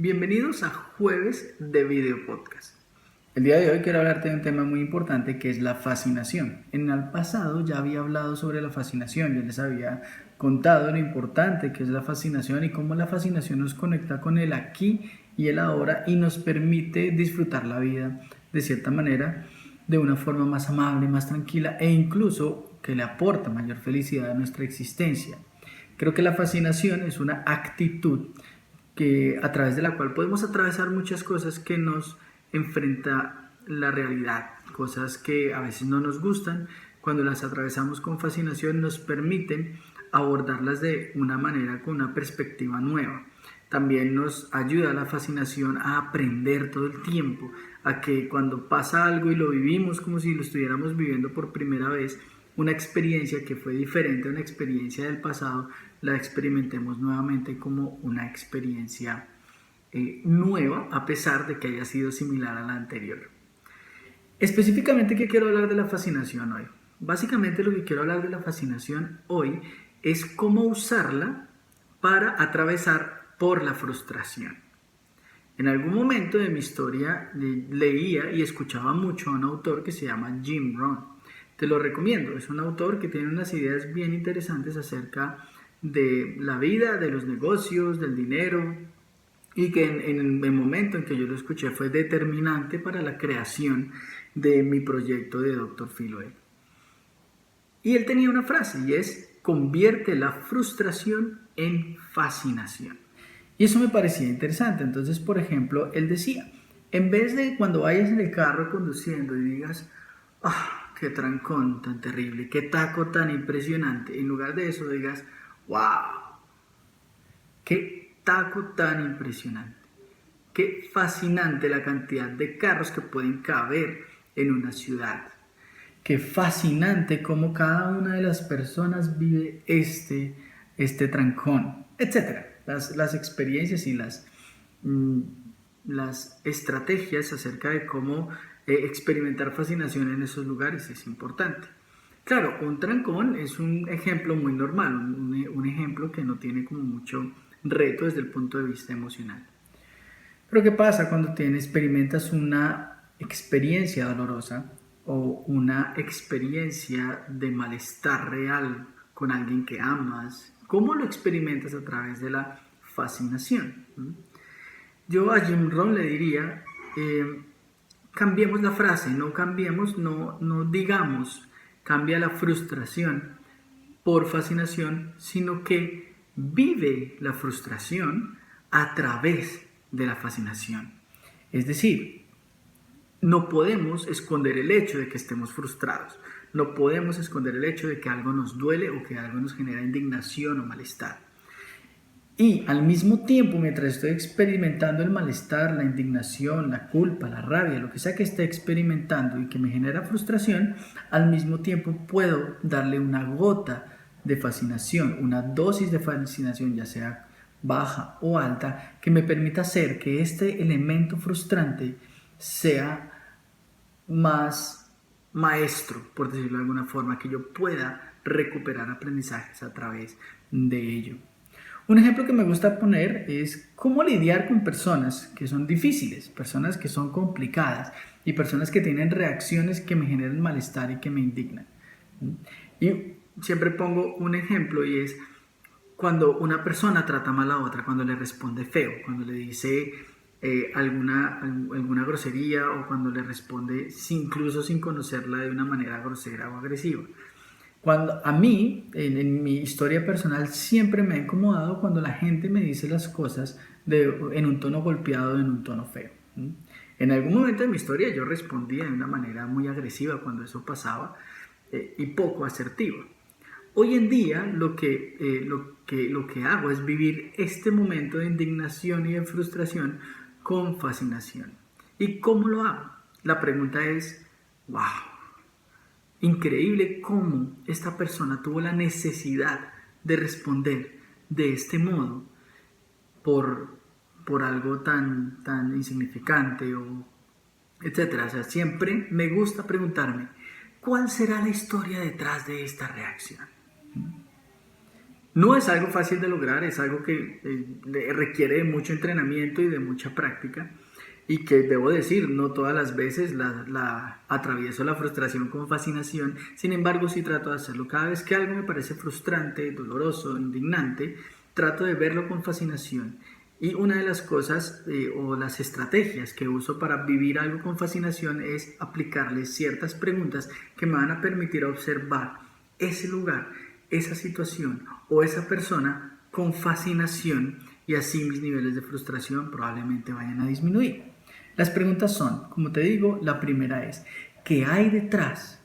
Bienvenidos a Jueves de Video Podcast. El día de hoy quiero hablarte de un tema muy importante que es la fascinación. En el pasado ya había hablado sobre la fascinación, yo les había contado lo importante que es la fascinación y cómo la fascinación nos conecta con el aquí y el ahora y nos permite disfrutar la vida de cierta manera, de una forma más amable, más tranquila e incluso que le aporta mayor felicidad a nuestra existencia. Creo que la fascinación es una actitud a través de la cual podemos atravesar muchas cosas que nos enfrenta la realidad, cosas que a veces no nos gustan. Cuando las atravesamos con fascinación nos permiten abordarlas de una manera con una perspectiva nueva. También nos ayuda la fascinación a aprender todo el tiempo, a que cuando pasa algo y lo vivimos como si lo estuviéramos viviendo por primera vez, una experiencia que fue diferente a una experiencia del pasado, la experimentemos nuevamente como una experiencia nueva, a pesar de que haya sido similar a la anterior. Específicamente, ¿qué quiero hablar de la fascinación hoy? Básicamente lo que quiero hablar de la fascinación hoy es cómo usarla para atravesar por la frustración. En algún momento de mi historia leía y escuchaba mucho a un autor que se llama Jim Rohn. Te lo recomiendo, es un autor que tiene unas ideas bien interesantes acerca de la vida, de los negocios, del dinero, y que en el momento en que yo lo escuché fue determinante para la creación de mi proyecto de Dr. Philoe. Y él tenía una frase y es: convierte la frustración en fascinación. Y eso me parecía interesante. Entonces, por ejemplo, él decía, en vez de cuando vayas en el carro conduciendo y digas, qué trancón tan terrible, qué taco tan impresionante, en lugar de eso digas, wow, qué taco tan impresionante, qué fascinante la cantidad de carros que pueden caber en una ciudad, qué fascinante cómo cada una de las personas vive este trancón, etc. Las experiencias y las estrategias acerca de cómo experimentar fascinación en esos lugares es importante. Claro, un trancón es un ejemplo muy normal, un ejemplo que no tiene como mucho reto desde el punto de vista emocional. Pero ¿qué pasa cuando experimentas una experiencia dolorosa o una experiencia de malestar real con alguien que amas? ¿Cómo lo experimentas? A través de la fascinación. Yo a Jim Rohn le diría, cambiemos la frase, no cambiemos, no digamos, cambia la frustración por fascinación, sino que vive la frustración a través de la fascinación. Es decir, no podemos esconder el hecho de que estemos frustrados, no podemos esconder el hecho de que algo nos duele o que algo nos genera indignación o malestar. Y al mismo tiempo, mientras estoy experimentando el malestar, la indignación, la culpa, la rabia, lo que sea que esté experimentando y que me genera frustración, al mismo tiempo puedo darle una gota de fascinación, una dosis de fascinación, ya sea baja o alta, que me permita hacer que este elemento frustrante sea más maestro, por decirlo de alguna forma, que yo pueda recuperar aprendizajes a través de ello. Un ejemplo que me gusta poner es cómo lidiar con personas que son difíciles, personas que son complicadas y personas que tienen reacciones que me generan malestar y que me indignan. Y siempre pongo un ejemplo y es cuando una persona trata mal a otra, cuando le responde feo, cuando le dice alguna grosería o cuando le responde incluso sin conocerla de una manera grosera o agresiva. Cuando a mí, en mi historia personal, siempre me ha incomodado cuando la gente me dice las cosas en un tono golpeado, en un tono feo. En algún momento de mi historia yo respondía de una manera muy agresiva cuando eso pasaba y poco asertiva. Hoy en día lo que hago es vivir este momento de indignación y de frustración con fascinación. ¿Y cómo lo hago? La pregunta es, wow. Increíble cómo esta persona tuvo la necesidad de responder de este modo por algo tan insignificante o etcétera. O sea, siempre me gusta preguntarme, ¿cuál será la historia detrás de esta reacción? No es algo fácil de lograr, es algo que requiere de mucho entrenamiento y de mucha práctica, y que debo decir, no todas las veces atravieso la frustración con fascinación. Sin embargo, sí trato de hacerlo. Cada vez que algo me parece frustrante, doloroso, indignante, trato de verlo con fascinación. Y una de las cosas o las estrategias que uso para vivir algo con fascinación es aplicarle ciertas preguntas que me van a permitir observar ese lugar, esa situación o esa persona con fascinación, y así mis niveles de frustración probablemente vayan a disminuir. Las preguntas son, como te digo, la primera es, ¿qué hay detrás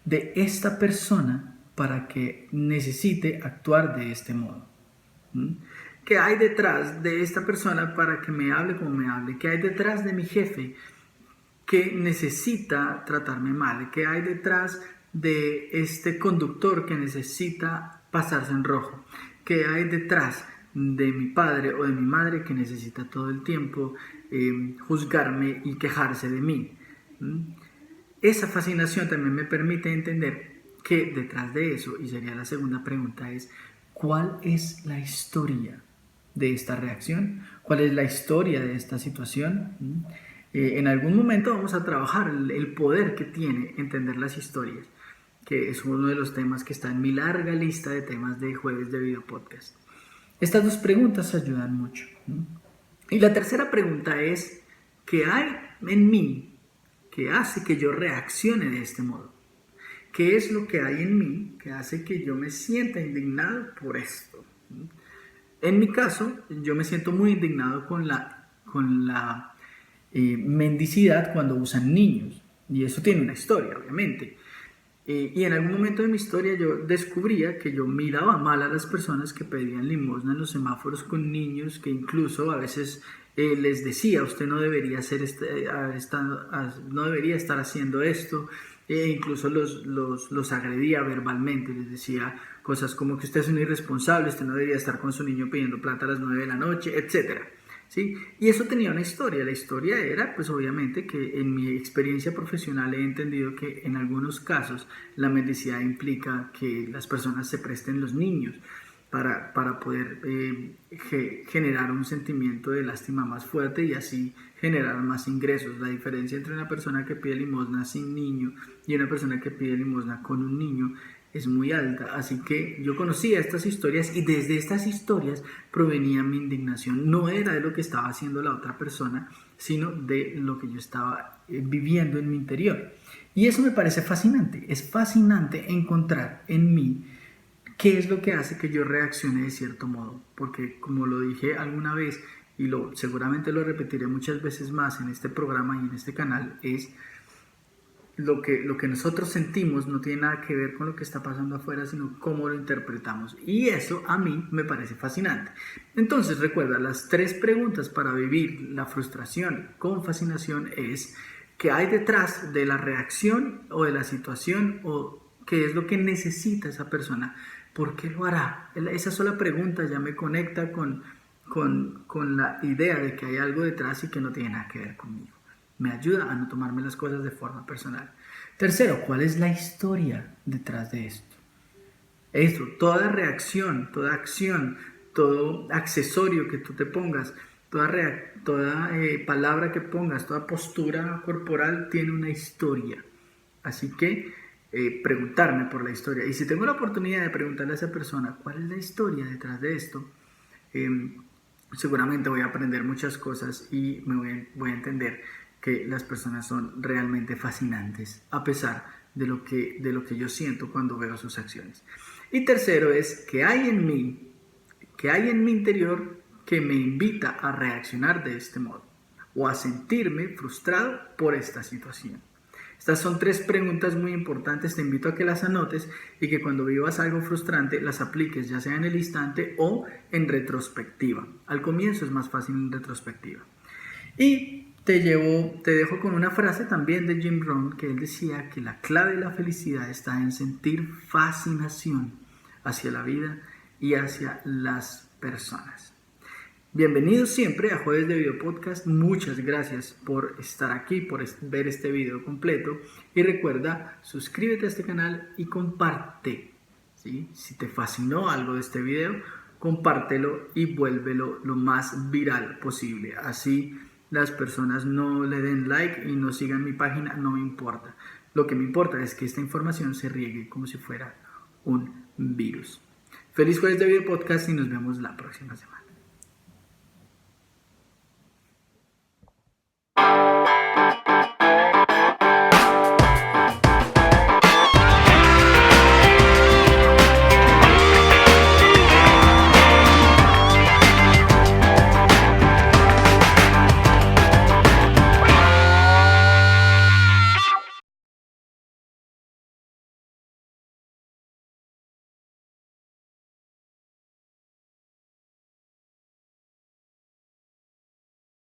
de esta persona para que necesite actuar de este modo? ¿Qué hay detrás de esta persona para que me hable como me hable? ¿Qué hay detrás de mi jefe que necesita tratarme mal? ¿Qué hay detrás de este conductor que necesita pasarse en rojo? ¿Qué hay detrás de mi padre o de mi madre que necesita todo el tiempo juzgarme y quejarse de mí? Esa fascinación también me permite entender que detrás de eso, y sería la segunda pregunta, es ¿cuál es la historia de esta reacción? ¿Cuál es la historia de esta situación? En algún momento vamos a trabajar el poder que tiene entender las historias, que es uno de los temas que está en mi larga lista de temas de jueves de video podcast. Estas dos preguntas ayudan mucho. Y la tercera pregunta es, ¿qué hay en mí que hace que yo reaccione de este modo? ¿Qué es lo que hay en mí que hace que yo me sienta indignado por esto? En mi caso, yo me siento muy indignado con la mendicidad cuando usan niños. Y eso tiene una historia, obviamente. Y en algún momento de mi historia yo descubría que yo miraba mal a las personas que pedían limosna en los semáforos con niños, que incluso a veces les decía, usted no debería no debería estar haciendo esto. Incluso los agredía verbalmente, les decía cosas como que usted es un irresponsable, usted no debería estar con su niño pidiendo plata a las 9 de la noche, etc. ¿Sí? Y eso tenía una historia. La historia era, pues obviamente, que en mi experiencia profesional he entendido que en algunos casos la mendicidad implica que las personas se presten los niños para poder generar un sentimiento de lástima más fuerte y así generar más ingresos. La diferencia entre una persona que pide limosna sin niño y una persona que pide limosna con un niño es muy alta, así que yo conocía estas historias y desde estas historias provenía mi indignación. No era de lo que estaba haciendo la otra persona, sino de lo que yo estaba viviendo en mi interior. Y eso me parece fascinante. Es fascinante encontrar en mí qué es lo que hace que yo reaccione de cierto modo, porque como lo dije alguna vez y seguramente lo repetiré muchas veces más en este programa y en este canal, es lo que nosotros sentimos no tiene nada que ver con lo que está pasando afuera, sino cómo lo interpretamos. Y eso a mí me parece fascinante. Entonces, recuerda, las 3 preguntas para vivir la frustración con fascinación es ¿qué hay detrás de la reacción o de la situación o qué es lo que necesita esa persona? ¿Por qué lo hará? Esa sola pregunta ya me conecta con la idea de que hay algo detrás y que no tiene nada que ver conmigo. Me ayuda a no tomarme las cosas de forma personal. Tercero, ¿cuál es la historia detrás de esto? Toda reacción, toda acción, todo accesorio que tú te pongas, toda palabra que pongas, toda postura corporal tiene una historia. Así que preguntarme por la historia. Y si tengo la oportunidad de preguntarle a esa persona cuál es la historia detrás de esto, seguramente voy a aprender muchas cosas y voy a entender que las personas son realmente fascinantes a pesar de lo que yo siento cuando veo sus acciones. Y tercero es que hay en mí interior que me invita a reaccionar de este modo o a sentirme frustrado por esta situación. Estas son 3 preguntas muy importantes, te invito a que las anotes y que cuando vivas algo frustrante las apliques ya sea en el instante o en retrospectiva. Al comienzo es más fácil en retrospectiva. Y te dejo con una frase también de Jim Rohn que él decía que la clave de la felicidad está en sentir fascinación hacia la vida y hacia las personas. Bienvenidos siempre a Jueves de Video Podcast. Muchas gracias por estar aquí, por ver este video completo. Y recuerda, suscríbete a este canal y comparte. ¿sí? Si te fascinó algo de este video, compártelo y vuélvelo lo más viral posible. Así las personas no le den like y no sigan mi página, no me importa. Lo que me importa es que esta información se riegue como si fuera un virus. Feliz jueves de Video Podcast y nos vemos la próxima semana.